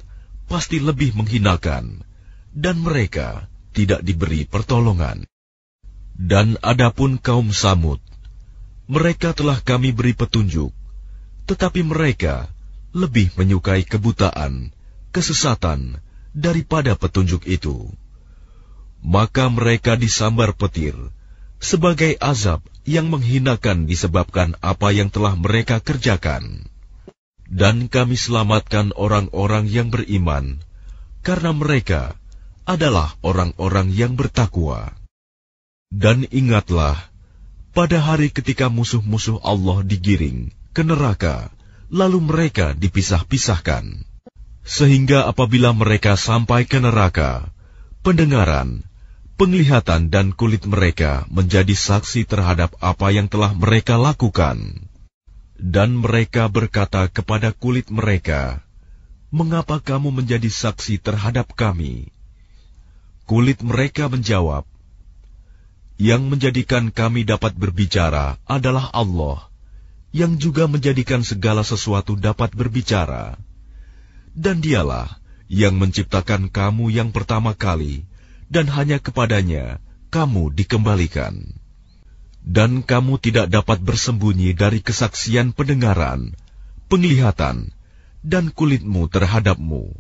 pasti lebih menghinakan, dan mereka tidak diberi pertolongan. Dan adapun kaum Samud, mereka telah kami beri petunjuk, tetapi mereka lebih menyukai kebutaan, kesesatan, daripada petunjuk itu. Maka mereka disambar petir sebagai azab yang menghinakan disebabkan apa yang telah mereka kerjakan. Dan kami selamatkan orang-orang yang beriman, karena mereka adalah orang-orang yang bertakwa. Dan ingatlah, pada hari ketika musuh-musuh Allah digiring ke neraka, lalu mereka dipisah-pisahkan. Sehingga apabila mereka sampai ke neraka, pendengaran, penglihatan dan kulit mereka menjadi saksi terhadap apa yang telah mereka lakukan. Dan mereka berkata kepada kulit mereka, "Mengapa kamu menjadi saksi terhadap kami?" Kulit mereka menjawab, "Yang menjadikan kami dapat berbicara adalah Allah, yang juga menjadikan segala sesuatu dapat berbicara. Dan Dialah yang menciptakan kamu yang pertama kali, dan hanya kepadanya kamu dikembalikan. Dan kamu tidak dapat bersembunyi dari kesaksian pendengaran, penglihatan, dan kulitmu terhadapmu.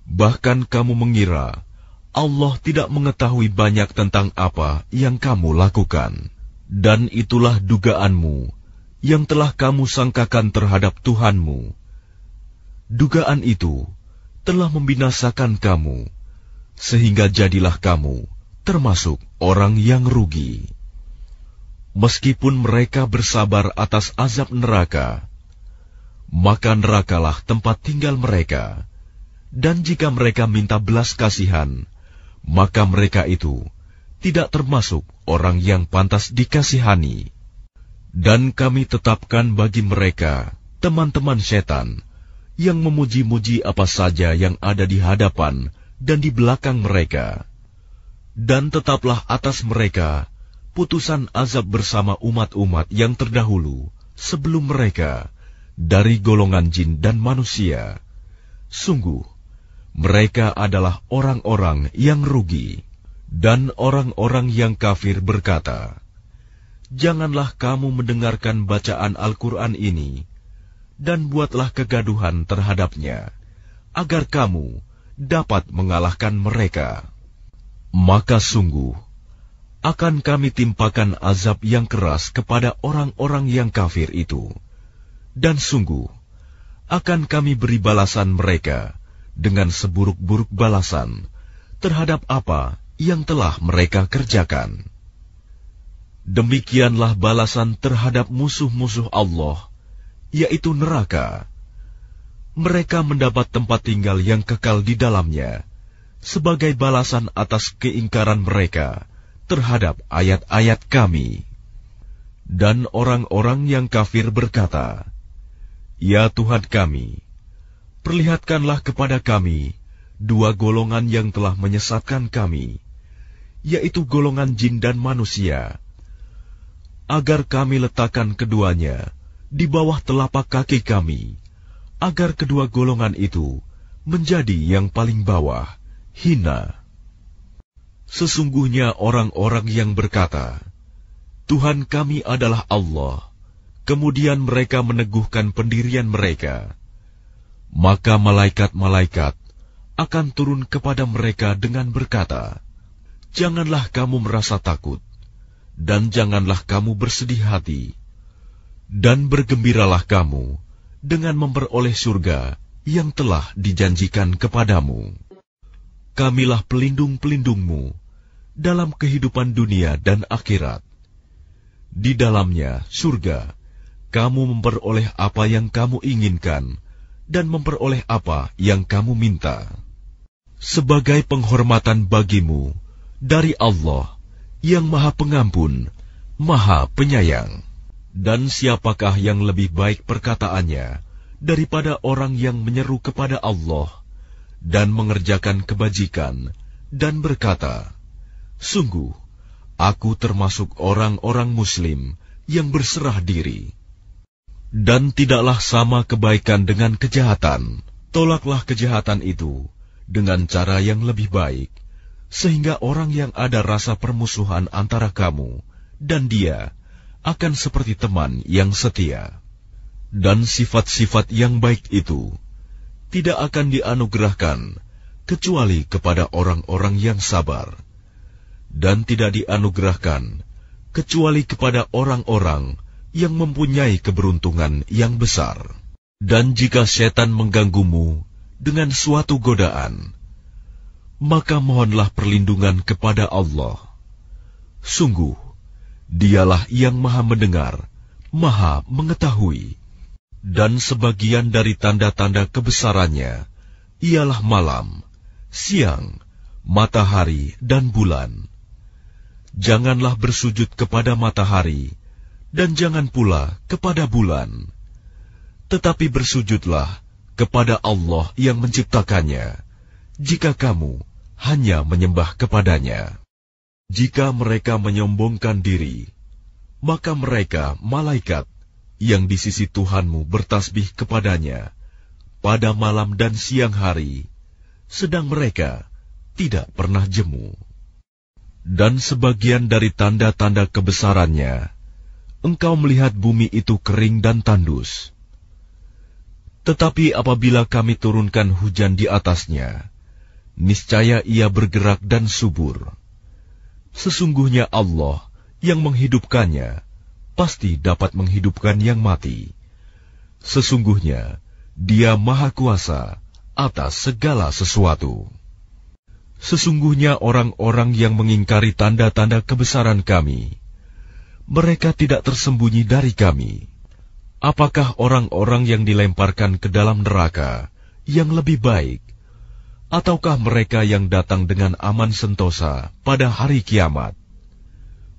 Bahkan kamu mengira Allah tidak mengetahui banyak tentang apa yang kamu lakukan. Dan itulah dugaanmu yang telah kamu sangkakan terhadap Tuhanmu. Dugaan itu telah membinasakan kamu, sehingga jadilah kamu termasuk orang yang rugi. Meskipun mereka bersabar atas azab neraka, maka nerakalah tempat tinggal mereka. Dan jika mereka minta belas kasihan, maka mereka itu tidak termasuk orang yang pantas dikasihani. Dan kami tetapkan bagi mereka teman-teman setan yang memuji-muji apa saja yang ada di hadapan dan di belakang mereka. Dan tetaplah atas mereka putusan azab bersama umat-umat yang terdahulu sebelum mereka dari golongan jin dan manusia. Sungguh, mereka adalah orang-orang yang rugi. Dan orang-orang yang kafir berkata, "Janganlah kamu mendengarkan bacaan Al-Quran ini, dan buatlah kegaduhan terhadapnya, agar kamu dapat mengalahkan mereka. Maka sungguh, akan kami timpakan azab yang keras kepada orang-orang yang kafir itu, dan sungguh, akan kami beri balasan mereka dengan seburuk-buruk balasan terhadap apa yang telah mereka kerjakan. Demikianlah balasan terhadap musuh-musuh Allah, yaitu neraka. Mereka mendapat tempat tinggal yang kekal di dalamnya, sebagai balasan atas keingkaran mereka terhadap ayat-ayat kami. Dan orang-orang yang kafir berkata, "Ya Tuhan kami, perlihatkanlah kepada kami dua golongan yang telah menyesatkan kami, yaitu golongan jin dan manusia, agar kami letakkan keduanya di bawah telapak kaki kami, agar kedua golongan itu menjadi yang paling bawah, hina." Sesungguhnya orang-orang yang berkata, "Tuhan kami adalah Allah," kemudian mereka meneguhkan pendirian mereka, maka malaikat-malaikat akan turun kepada mereka dengan berkata, "Janganlah kamu merasa takut, dan janganlah kamu bersedih hati, dan bergembiralah kamu dengan memperoleh surga yang telah dijanjikan kepadamu. Kamilah pelindung-pelindungmu dalam kehidupan dunia dan akhirat. Di dalamnya, surga, kamu memperoleh apa yang kamu inginkan dan memperoleh apa yang kamu minta. Sebagai penghormatan bagimu dari Allah yang Maha Pengampun, Maha Penyayang." Dan siapakah yang lebih baik perkataannya daripada orang yang menyeru kepada Allah dan mengerjakan kebajikan dan berkata, "Sungguh, aku termasuk orang-orang Muslim yang berserah diri." Dan tidaklah sama kebaikan dengan kejahatan. Tolaklah kejahatan itu dengan cara yang lebih baik, sehingga orang yang ada rasa permusuhan antara kamu dan dia akan seperti teman yang setia. Dan sifat-sifat yang baik itu tidak akan dianugerahkan kecuali kepada orang-orang yang sabar, dan tidak dianugerahkan kecuali kepada orang-orang yang mempunyai keberuntungan yang besar. Dan jika setan mengganggumu dengan suatu godaan, maka mohonlah perlindungan kepada Allah. Sungguh, Dialah yang Maha Mendengar, Maha Mengetahui. Dan sebagian dari tanda-tanda kebesarannya ialah malam, siang, matahari, dan bulan. Janganlah bersujud kepada matahari, dan jangan pula kepada bulan. Tetapi bersujudlah kepada Allah yang menciptakannya, jika kamu hanya menyembah kepadanya. Jika mereka menyombongkan diri, maka mereka, malaikat, yang di sisi Tuhanmu bertasbih kepadanya pada malam dan siang hari, sedang mereka tidak pernah jemu. Dan sebagian dari tanda-tanda kebesarannya, engkau melihat bumi itu kering dan tandus. Tetapi apabila kami turunkan hujan di atasnya, niscaya ia bergerak dan subur. Sesungguhnya Allah yang menghidupkannya pasti dapat menghidupkan yang mati. Sesungguhnya Dia Maha Kuasa atas segala sesuatu. Sesungguhnya orang-orang yang mengingkari tanda-tanda kebesaran Kami, mereka tidak tersembunyi dari Kami. Apakah orang-orang yang dilemparkan ke dalam neraka yang lebih baik, ataukah mereka yang datang dengan aman sentosa pada hari kiamat?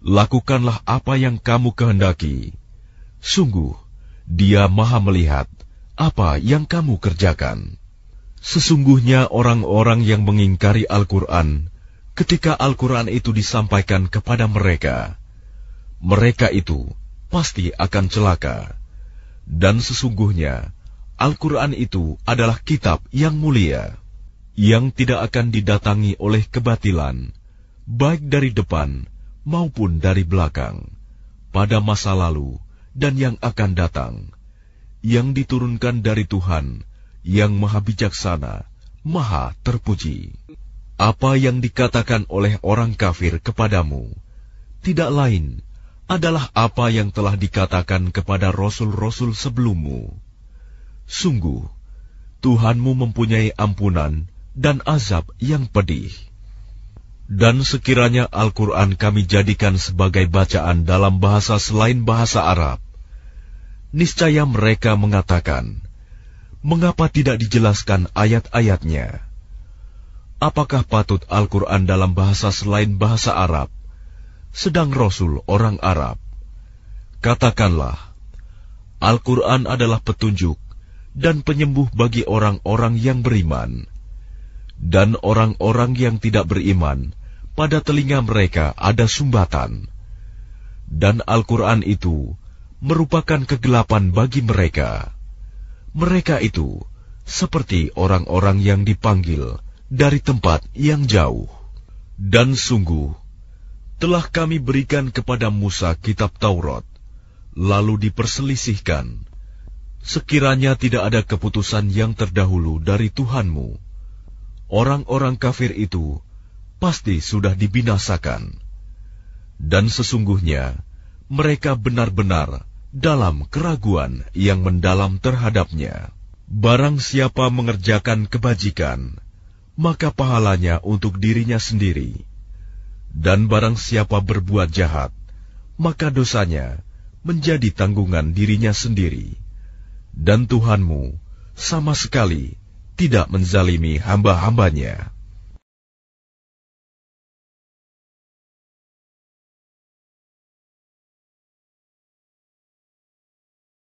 Lakukanlah apa yang kamu kehendaki. Sungguh, Dia Maha melihat apa yang kamu kerjakan. Sesungguhnya orang-orang yang mengingkari Al-Quran, ketika Al-Quran itu disampaikan kepada mereka, mereka itu pasti akan celaka. Dan sesungguhnya Al-Quran itu adalah kitab yang mulia, yang tidak akan didatangi oleh kebatilan, baik dari depan maupun dari belakang, pada masa lalu dan yang akan datang, yang diturunkan dari Tuhan, yang Maha Bijaksana, Maha Terpuji. Apa yang dikatakan oleh orang kafir kepadamu, tidak lain adalah apa yang telah dikatakan kepada rasul-rasul sebelummu. Sungguh, Tuhanmu mempunyai ampunan dan azab yang pedih. Dan sekiranya Al-Quran kami jadikan sebagai bacaan dalam bahasa selain bahasa Arab, niscaya mereka mengatakan, mengapa tidak dijelaskan ayat-ayatnya? Apakah patut Al-Quran dalam bahasa selain bahasa Arab, sedang Rasul orang Arab? Katakanlah, Al-Quran adalah petunjuk dan penyembuh bagi orang-orang yang beriman. Dan orang-orang yang tidak beriman, pada telinga mereka ada sumbatan. Dan Al-Quran itu merupakan kegelapan bagi mereka. Mereka itu seperti orang-orang yang dipanggil dari tempat yang jauh. Dan sungguh, telah kami berikan kepada Musa kitab Taurat, lalu diperselisihkan. Sekiranya tidak ada keputusan yang terdahulu dari Tuhanmu, orang-orang kafir itu pasti sudah dibinasakan. Dan sesungguhnya mereka benar-benar dalam keraguan yang mendalam terhadapnya. Barang siapa mengerjakan kebajikan, maka pahalanya untuk dirinya sendiri. Dan barang siapa berbuat jahat, maka dosanya menjadi tanggungan dirinya sendiri. Dan Tuhanmu sama sekali tidak menzalimi hamba-hambanya.